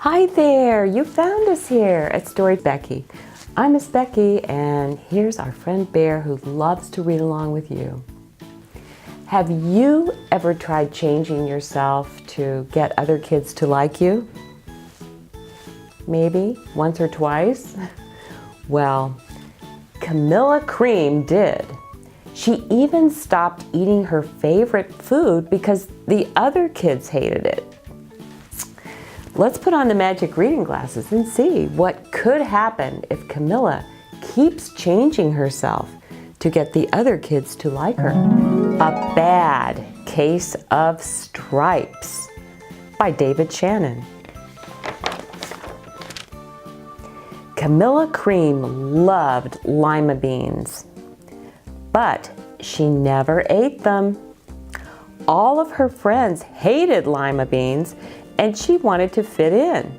Hi there, you found us here at Story Becky. I'm Miss Becky, and here's our friend Bear who loves to read along with you. Have you ever tried changing yourself to get other kids to like you? Maybe once or twice? Well, Camilla Cream did. She even stopped eating her favorite food because the other kids hated it. Let's put on the magic reading glasses and see what could happen if Camilla keeps changing herself to get the other kids to like her. A Bad Case of Stripes by David Shannon. Camilla Cream loved lima beans, but she never ate them. All of her friends hated lima beans, and she wanted to fit in.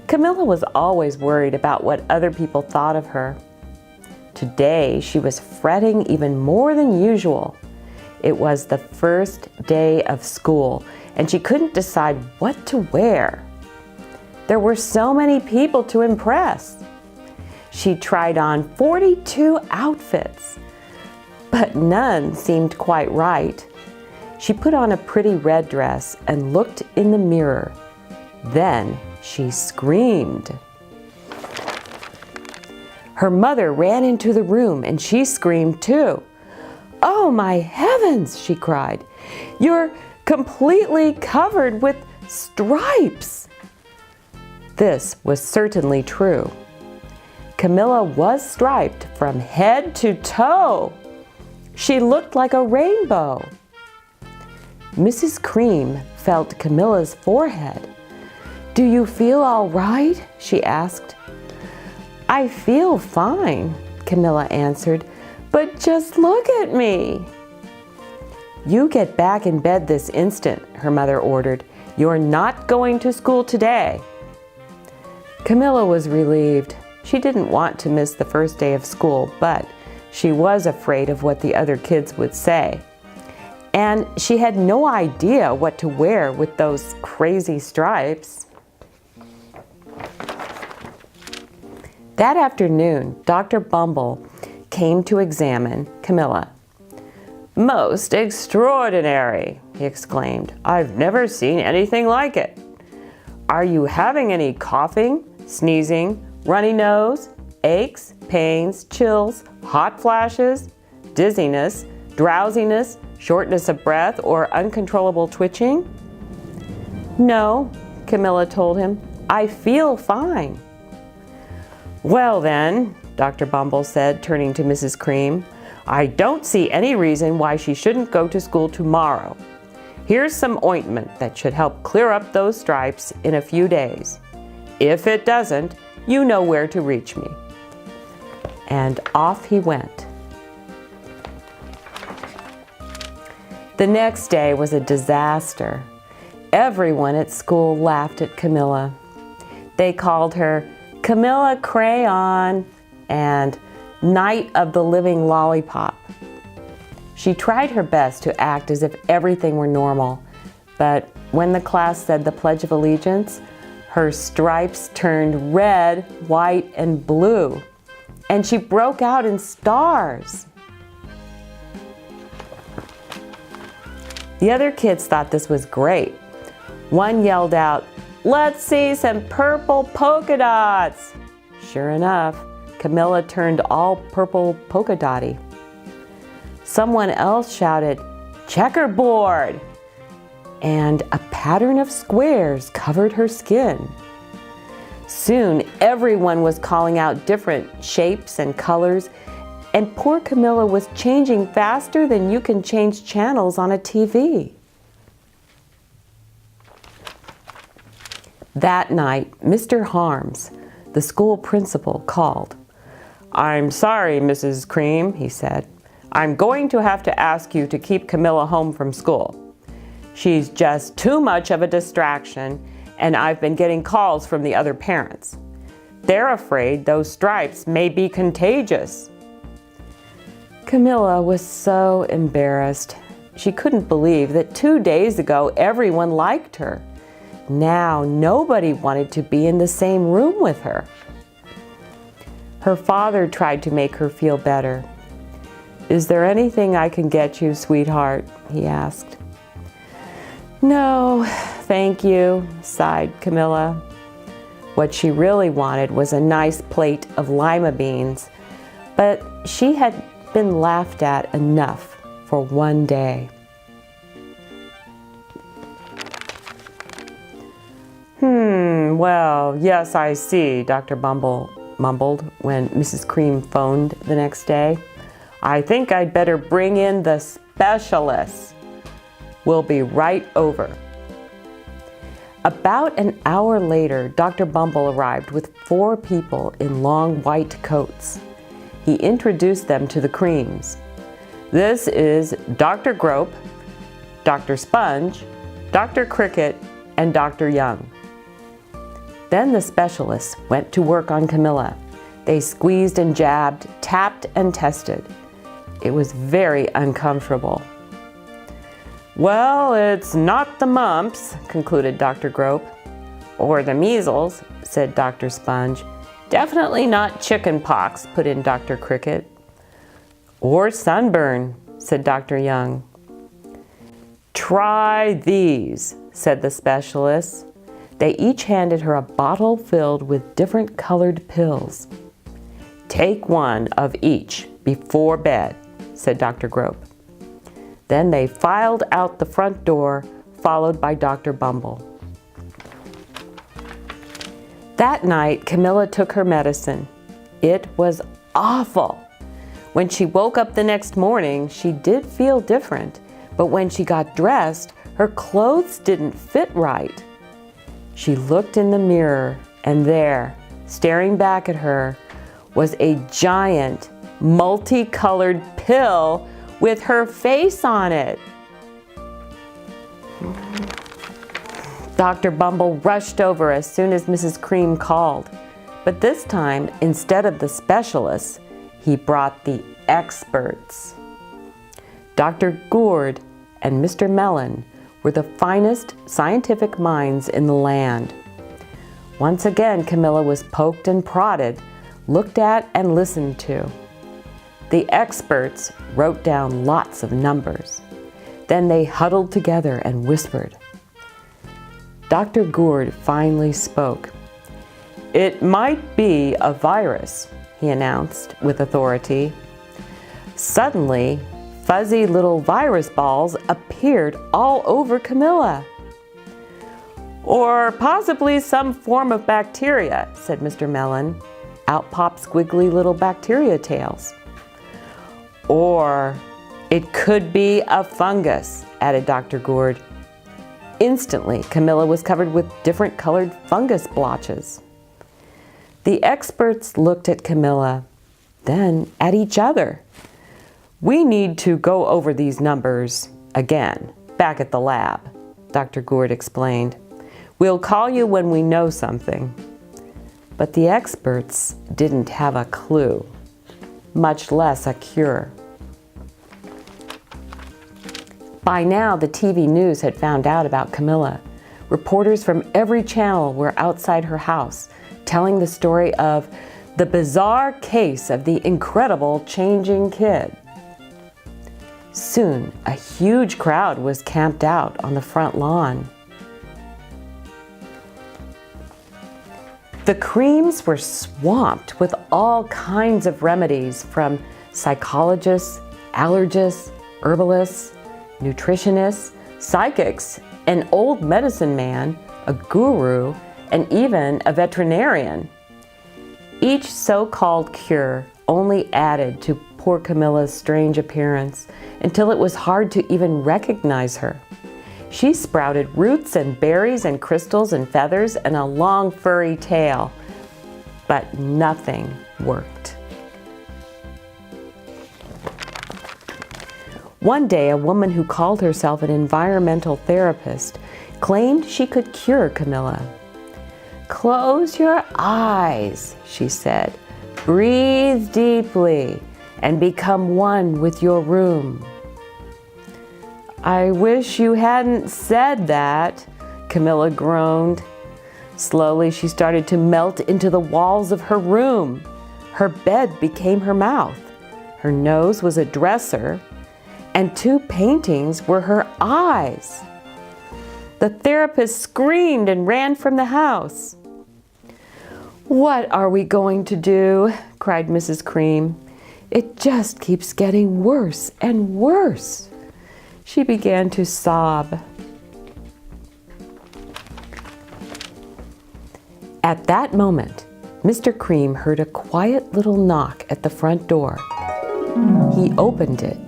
Camilla was always worried about what other people thought of her. Today, she was fretting even more than usual. It was the first day of school, and she couldn't decide what to wear. There were so many people to impress. She tried on 42 outfits, but none seemed quite right. She put on a pretty red dress and looked in the mirror. Then she screamed. Her mother ran into the room and she screamed too. "Oh my heavens," she cried. "You're completely covered with stripes." This was certainly true. Camilla was striped from head to toe. She looked like a rainbow. Mrs. Cream felt Camilla's forehead. "Do you feel all right?" she asked. "I feel fine," Camilla answered, "but just look at me." "You get back in bed this instant," her mother ordered. "You're not going to school today." Camilla was relieved. She didn't want to miss the first day of school, but she was afraid of what the other kids would say. And she had no idea what to wear with those crazy stripes. That afternoon, Dr. Bumble came to examine Camilla. "Most extraordinary," he exclaimed. "I've never seen anything like it. Are you having any coughing, sneezing, runny nose, aches, pains, chills, hot flashes, dizziness, drowsiness, shortness of breath, or uncontrollable twitching?" "No," Camilla told him. "I feel fine." "Well then," Dr. Bumble said, turning to Mrs. Cream, "I don't see any reason why she shouldn't go to school tomorrow. Here's some ointment that should help clear up those stripes in a few days. If it doesn't, you know where to reach me." And off he went. The next day was a disaster. Everyone at school laughed at Camilla. They called her Camilla Crayon and Night of the Living Lollipop. She tried her best to act as if everything were normal, but when the class said the Pledge of Allegiance, her stripes turned red, white, and blue, and she broke out in stars. The other kids thought this was great. One yelled out, "Let's see some purple polka dots." Sure enough, Camilla turned all purple polka dotty. Someone else shouted, "Checkerboard!" And a pattern of squares covered her skin. Soon, everyone was calling out different shapes and colors, and poor Camilla was changing faster than you can change channels on a TV. That night, Mr. Harms, the school principal, called. "I'm sorry, Mrs. Cream," he said. "I'm going to have to ask you to keep Camilla home from school. She's just too much of a distraction, and I've been getting calls from the other parents. They're afraid those stripes may be contagious." Camilla was so embarrassed. She couldn't believe that 2 days ago everyone liked her. now nobody wanted to be in the same room with her. Her father tried to make her feel better. "Is there anything I can get you, sweetheart?" he asked. "No, thank you," sighed Camilla. What she really wanted was a nice plate of lima beans, but she had been laughed at enough for one day. Well, yes, I see," Dr. Bumble mumbled when Mrs. Cream phoned the next day. "I think I'd better bring in the specialist. We'll be right over." About an hour later, Dr. Bumble arrived with 4 people in long white coats. He introduced them to the Creams. "This is Dr. Grope, Dr. Sponge, Dr. Cricket, and Dr. Young." Then the specialists went to work on Camilla. They squeezed and jabbed, tapped and tested. It was very uncomfortable. "Well, it's not the mumps," concluded Dr. Grope. "Or the measles," said Dr. Sponge. "Definitely not chicken pox," put in Dr. Cricket. "Or sunburn," said Dr. Young. "Try these," said the specialists. They each handed her a bottle filled with different colored pills. "Take one of each before bed," said Dr. Grope. Then they filed out the front door, followed by Dr. Bumble. That night, Camilla took her medicine. It was awful. When she woke up the next morning, she did feel different, but when she got dressed, her clothes didn't fit right. She looked in the mirror, and there, staring back at her, was a giant, multicolored pill with her face on it. Dr. Bumble rushed over as soon as Mrs. Cream called, but this time, instead of the specialists, he brought the experts. Dr. Gourd and Mr. Mellon were the finest scientific minds in the land. Once again, Camilla was poked and prodded, looked at and listened to. The experts wrote down lots of numbers. Then they huddled together and whispered. Dr. Gourd finally spoke. "It might be a virus," he announced with authority. Suddenly, fuzzy little virus balls appeared all over Camilla. "Or possibly some form of bacteria," said Mr. Mellon. Out popped squiggly little bacteria tails. "Or it could be a fungus," added Dr. Gourd. Instantly, Camilla was covered with different colored fungus blotches. The experts looked at Camilla, then at each other. "We need to go over these numbers again, back at the lab," Dr. Gourd explained. "We'll call you when we know something." But the experts didn't have a clue, much less a cure. By now, the TV news had found out about Camilla. Reporters from every channel were outside her house, telling the story of the bizarre case of the incredible changing kid. Soon, a huge crowd was camped out on the front lawn. The Creams were swamped with all kinds of remedies from psychologists, allergists, herbalists, nutritionists, psychics, an old medicine man, a guru, and even a veterinarian. Each so-called cure only added to poor Camilla's strange appearance until it was hard to even recognize her. She sprouted roots and berries and crystals and feathers and a long furry tail, but nothing worked. One day, a woman who called herself an environmental therapist claimed she could cure Camilla. "Close your eyes," she said. "Breathe deeply and become one with your room." "I wish you hadn't said that," Camilla groaned. Slowly, she started to melt into the walls of her room. Her bed became her mouth. Her nose was a dresser, and 2 paintings were her eyes. The therapist screamed and ran from the house. "What are we going to do?" cried Mrs. Cream. "It just keeps getting worse and worse." She began to sob. At that moment, Mr. Cream heard a quiet little knock at the front door. He opened it,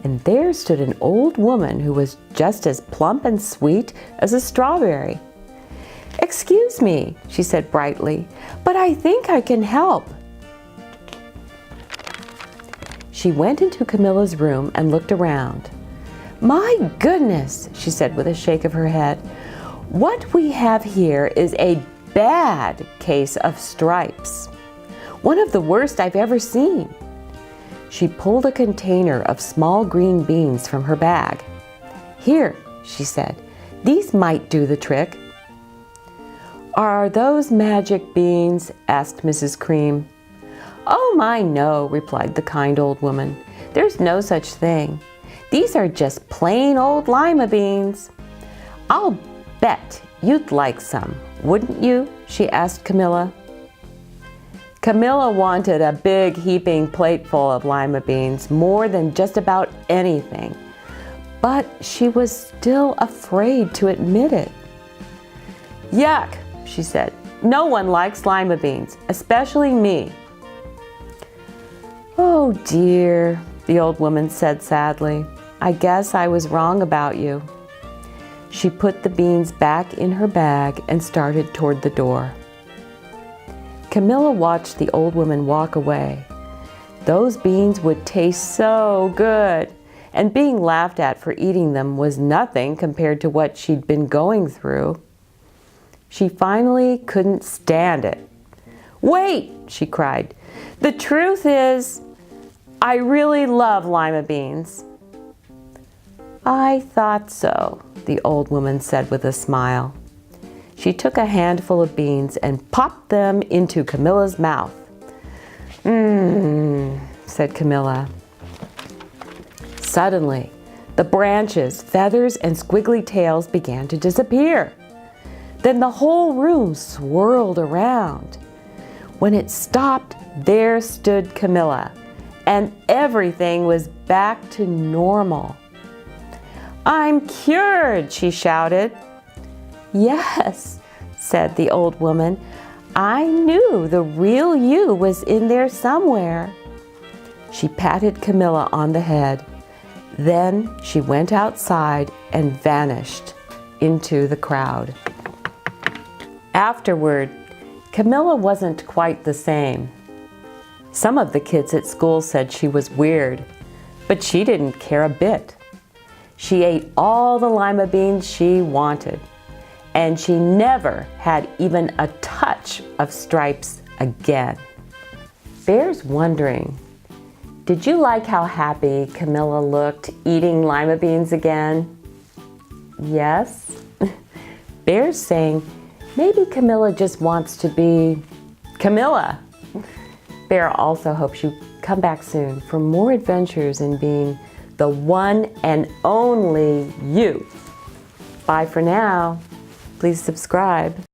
and there stood an old woman who was just as plump and sweet as a strawberry. "Excuse me," she said brightly, "but I think I can help." She went into Camilla's room and looked around. "My goodness," she said with a shake of her head, "what we have here is a bad case of stripes. One of the worst I've ever seen." She pulled a container of small green beans from her bag. "Here," she said, "these might do the trick." "Are those magic beans?" asked Mrs. Cream. "Oh my, no," replied the kind old woman. "There's no such thing. These are just plain old lima beans. I'll bet you'd like some, wouldn't you?" she asked Camilla. Camilla wanted a big heaping plateful of lima beans more than just about anything, but she was still afraid to admit it. "Yuck," she said. "No one likes lima beans, especially me." "Oh dear," the old woman said sadly. "I guess I was wrong about you." She put the beans back in her bag and started toward the door. Camilla watched the old woman walk away. Those beans would taste so good, and being laughed at for eating them was nothing compared to what she'd been going through. She finally couldn't stand it. "Wait," she cried. "The truth is, I really love lima beans." "I thought so," the old woman said with a smile. She took a handful of beans and popped them into Camilla's mouth. "Mmm," said Camilla. Suddenly, the branches, feathers, and squiggly tails began to disappear. Then the whole room swirled around. When it stopped, there stood Camilla, and everything was back to normal. "I'm cured," she shouted. "Yes," said the old woman. "I knew the real you was in there somewhere." She patted Camilla on the head. Then she went outside and vanished into the crowd. Afterward, Camilla wasn't quite the same. Some of the kids at school said she was weird, but she didn't care a bit. She ate all the lima beans she wanted, and she never had even a touch of stripes again. Bear's wondering, did you like how happy Camilla looked eating lima beans again? Yes? Bear's saying, maybe Camilla just wants to be Camilla. Bear also hopes you come back soon for more adventures in being the one and only you. Bye for now. Please subscribe.